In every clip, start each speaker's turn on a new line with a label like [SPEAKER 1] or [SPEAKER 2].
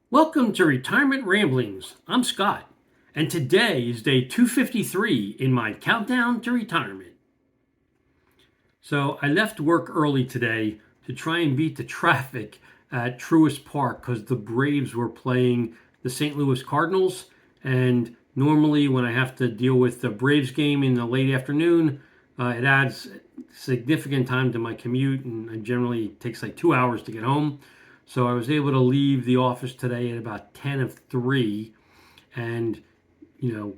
[SPEAKER 1] Welcome to Retirement Ramblings. I'm Scott, and today is day 253 in my countdown to retirement. So I left work early today to try and beat the traffic at Truist Park because the Braves were playing the St. Louis Cardinals. And normally, when I have to deal with the Braves game in the late afternoon, it adds significant time to my commute, and it generally takes like 2 hours to get home. So I was able to leave the office today at about 10 of 3, and you know,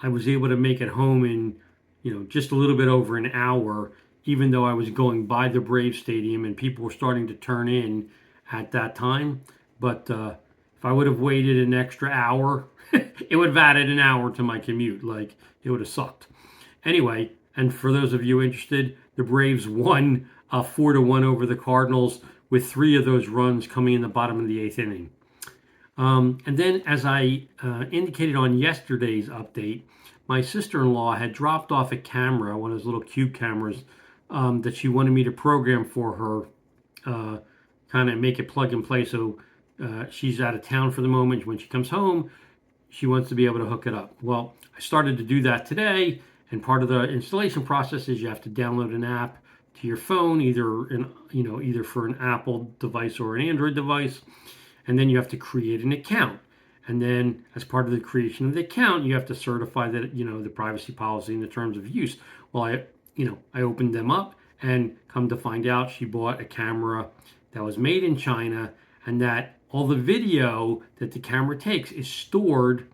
[SPEAKER 1] I was able to make it home in, just a little bit over an hour, even though I was going by the Brave Stadium and people were starting to turn in at that time. But if I would have waited an extra hour, it would have added an hour to my commute. Like, it would have sucked. Anyway, and for those of you interested, the Braves won 4-1 over the Cardinals, with three of those runs coming in the bottom of the eighth inning. And then, as I indicated on yesterday's update, my sister-in-law had dropped off a camera, one of those little cube cameras, that she wanted me to program for her, kind of make it plug and play. So she's out of town for the moment. When she comes home, she wants to be able to hook it up. Well, I started to do that today, and part of the installation process is you have to download an app to your phone, either for an Apple device or an Android device, and then you have to create an account. And then, as part of the creation of the account, you have to certify that the privacy policy and the terms of use. Well, I opened them up, and come to find out, she bought a camera that was made in China, and that all the video that the camera takes is stored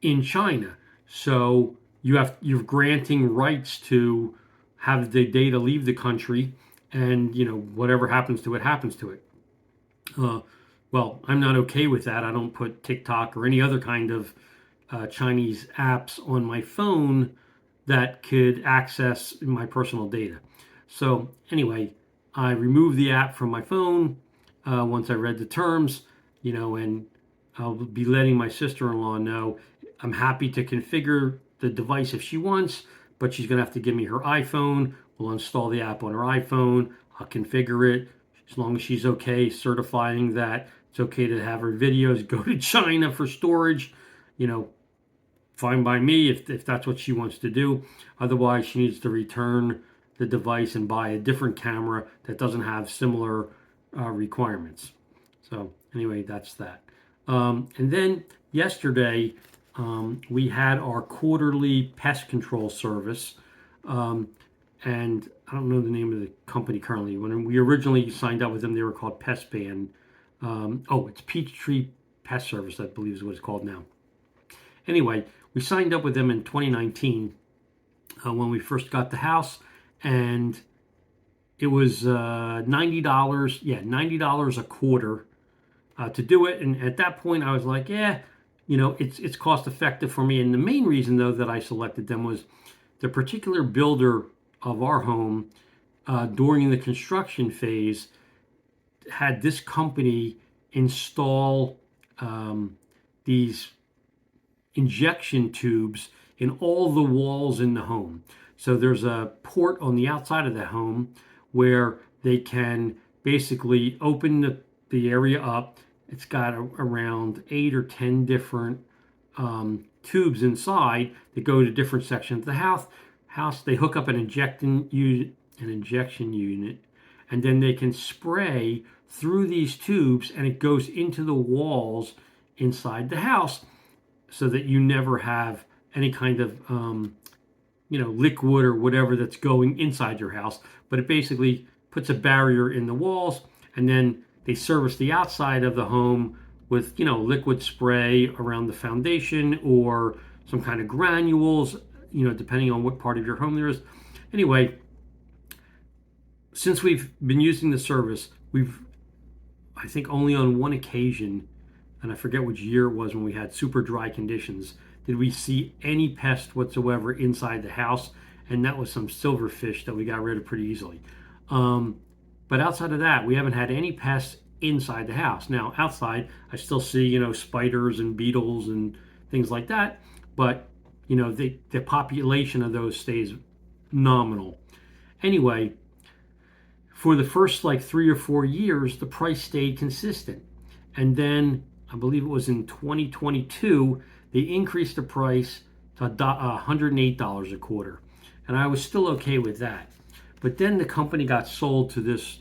[SPEAKER 1] in China. So you're granting rights to have the data leave the country, and whatever happens to it happens to it. Well, I'm not okay with that. I don't put TikTok or any other kind of Chinese apps on my phone that could access my personal data. So anyway, I removed the app from my phone once I read the terms, and I'll be letting my sister-in-law know I'm happy to configure the device if she wants, but she's going to have to give me her iPhone. We'll install the app on her iPhone. I'll configure it as long as she's okay certifying that it's okay to have her videos go to China for storage. Fine by me if that's what she wants to do. Otherwise, she needs to return the device and buy a different camera that doesn't have similar requirements. So anyway, that's that. And then yesterday, we had our quarterly pest control service. And I don't know the name of the company currently. When we originally signed up with them, they were called Pest Band. It's Peachtree Pest Service, I believe is what it's called now. Anyway, we signed up with them in 2019 when we first got the house, and it was $90. Yeah, $90 a quarter to do it. And at that point, I was like, yeah, it's cost effective for me. And the main reason, though, that I selected them was the particular builder of our home during the construction phase had this company install these injection tubes in all the walls in the home. So there's a port on the outside of the home where they can basically open the area up. It's got around 8 or 10 different tubes inside that go to different sections of the house. They hook up an injection unit, and then they can spray through these tubes, and it goes into the walls inside the house, so that you never have any kind of liquid or whatever that's going inside your house. But it basically puts a barrier in the walls, and then they service the outside of the home with liquid spray around the foundation or some kind of granules, depending on what part of your home there is. Anyway, since we've been using the service, I think only on one occasion, and I forget which year it was when we had super dry conditions, did we see any pest whatsoever inside the house, and that was some silverfish that we got rid of pretty easily. But outside of that, we haven't had any pests inside the house. Now, outside, I still see, spiders and beetles and things like that, but, the population of those stays nominal. Anyway, for the first like 3 or 4 years, the price stayed consistent. And then I believe it was in 2022, they increased the price to $108 a quarter. And I was still okay with that. But then the company got sold to this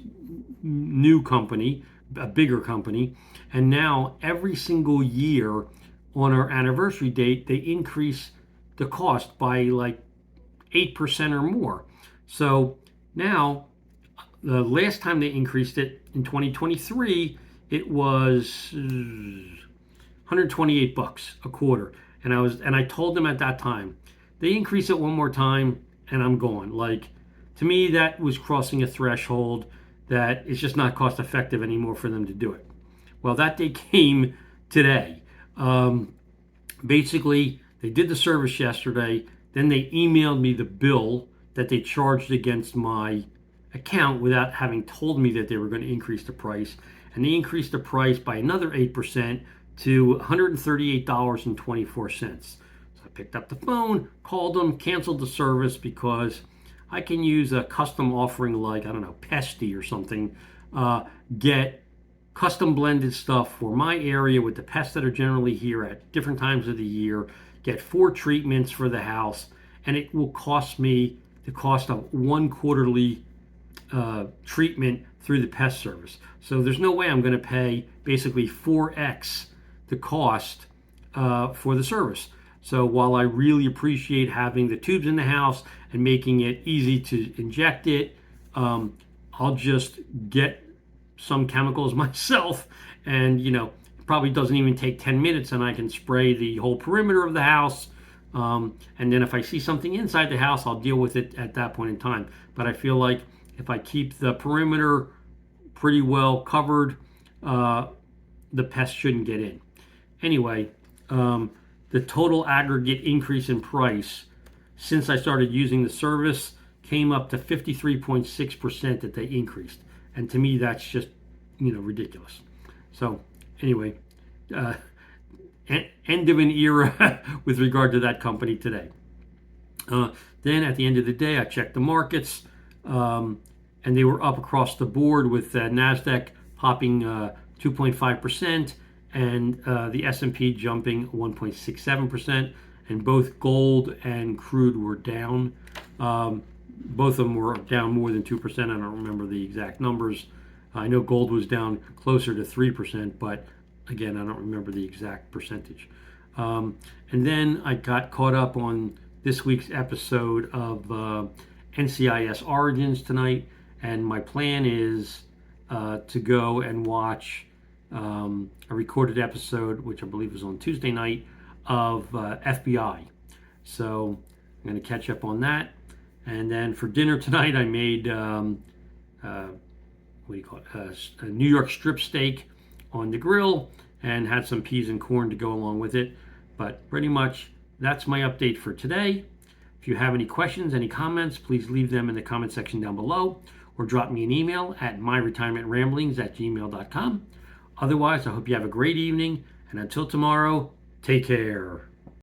[SPEAKER 1] new company, a bigger company. And now every single year on our anniversary date, they increase the cost by like 8% or more. So now the last time they increased it in 2023, it was 128 bucks a quarter. And I told them at that time, they increase it one more time and I'm going. Like, to me, that was crossing a threshold that it's just not cost effective anymore for them to do it. Well, that day came today. Um, Basically, they did the service yesterday. Then they emailed me the bill that they charged against my account without having told me that they were going to increase the price. And they increased the price by another 8% to $138.24. So I picked up the phone, called them, canceled the service because I can use a custom offering like, I don't know, Pesty or something, get custom blended stuff for my area with the pests that are generally here at different times of the year, get 4 treatments for the house, and it will cost me the cost of one quarterly treatment through the pest service. So there's no way I'm going to pay basically 4x the cost for the service. So while I really appreciate having the tubes in the house and making it easy to inject it, I'll just get some chemicals myself, and it probably doesn't even take 10 minutes, and I can spray the whole perimeter of the house. And then if I see something inside the house, I'll deal with it at that point in time. But I feel like if I keep the perimeter pretty well covered, the pests shouldn't get in. Anyway, the total aggregate increase in price since I started using the service came up to 53.6% that they increased. And to me, that's just, ridiculous. So anyway, uh, end of an era with regard to that company today. Then at the end of the day, I checked the markets, and they were up across the board with NASDAQ popping 2.5% and the S&P jumping 1.67%, and both gold and crude were down. Both of them were down more than 2%. I don't remember the exact numbers. I know gold was down closer to 3%, but again, I don't remember the exact percentage. And then I got caught up on this week's episode of NCIS Origins tonight, and my plan is to go and watch a recorded episode, which I believe was on Tuesday night, of FBI. So I'm going to catch up on that. And then for dinner tonight, I made what do you call it? A New York strip steak on the grill, and had some peas and corn to go along with it. But pretty much that's my update for today. If you have any questions, any comments, please leave them in the comment section down below, or drop me an email at myretirementramblings@gmail.com. Otherwise, I hope you have a great evening, and until tomorrow, take care.